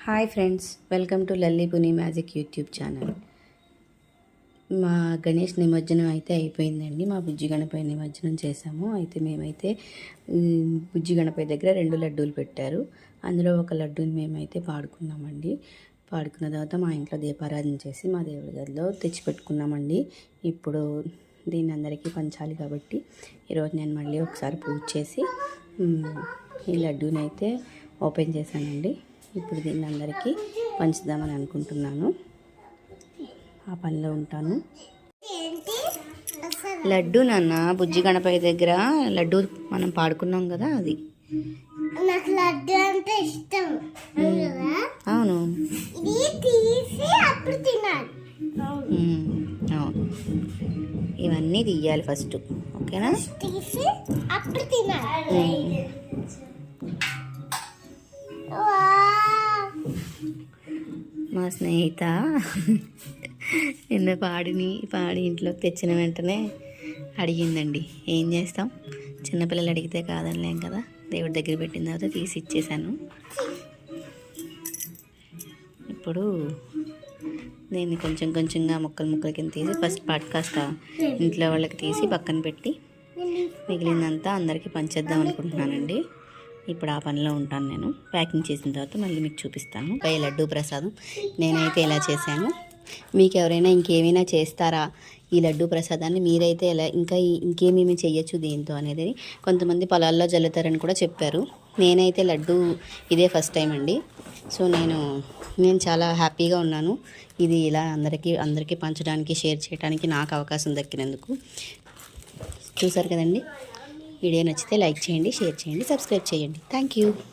Hi friends, welcome to Lalli Puni magic YouTube channel. మా గణేష్ నిమజ్జనం అయితే అయిపోయిందండి. మా బుజ్జి గణపతి నిమజ్జనం చేసాము. అయితే మేమైతే బుజ్జి గణపతి దగ్గర 2 లడ్డూలు పెట్టారు. అందులో ఒక లడ్డూని మేమైతే పాడుకున్నామండి. పాడుకున్న తర్వాత మా ఇంట్లో దీపారాధన చేసి మా దేవుడి గదిలో తెచ్చిపెట్టుకున్నామండి. ఇప్పుడు దీన్ని అందరికీ పంచాలి కాబట్టి ఈరోజు నేను మళ్ళీ ఒకసారి పూజ చేసి ఈ లడ్డూని అయితే ఓపెన్ చేశానండి. ఇప్పుడు దీన్ని అందరికీ పంచుదామని అనుకుంటున్నాను. ఆ పనిలో ఉంటాను. లడ్డు నాన్న, బుజ్జి గణపతి దగ్గర లడ్డు మనం పాడుకున్నాం కదా, అది నాకు లడ్డు అంటే ఇష్టం. అవును, ఇవన్నీ తీయాలి ఫస్ట్, ఓకేనా? తీసి అప్పుడు తినాలి. మా స్నేహిత నిన్న పాడి ఇంట్లోకి తెచ్చిన వెంటనే అడిగిందండి. ఏం చేస్తాం, చిన్నపిల్లలు అడిగితే కాదనిలేం కదా. దేవుడి దగ్గర పెట్టిన తర్వాత తీసి ఇచ్చేసాను. ఇప్పుడు దీన్ని కొంచెం కొంచెంగా ముక్కలు కింద తీసి ఫస్ట్ పార్ట్ కాస్త ఇంట్లో వాళ్ళకి తీసి పక్కన పెట్టి మిగిలిందంతా అందరికీ పంచేద్దాం అనుకుంటున్నానండి. ఇప్పుడు ఆ పనిలో ఉంటాను నేను. ప్యాకింగ్ చేసిన తర్వాత మళ్ళీ మీకు చూపిస్తాను. పై లడ్డూ ప్రసాదం నేనైతే ఇలా చేశాను. మీకు ఎవరైనా ఇంకేమైనా చేస్తారా ఈ లడ్డూ ప్రసాదాన్ని? మీరైతే ఎలా ఇంకేమేమి చేయొచ్చు దీంతో అనేది కొంతమంది పొలాల్లో జల్లుతారని కూడా చెప్పారు. నేనైతే లడ్డూ ఇదే ఫస్ట్ టైం అండి. సో నేను చాలా హ్యాపీగా ఉన్నాను. ఇది ఇలా అందరికీ పంచడానికి, షేర్ చేయడానికి నాకు అవకాశం దక్కినందుకు. చూసారు కదండి. వీడియో నచ్చితే లైక్ చేయండి, షేర్ చేయండి, సబ్స్క్రైబ్ చేయండి. Thank you.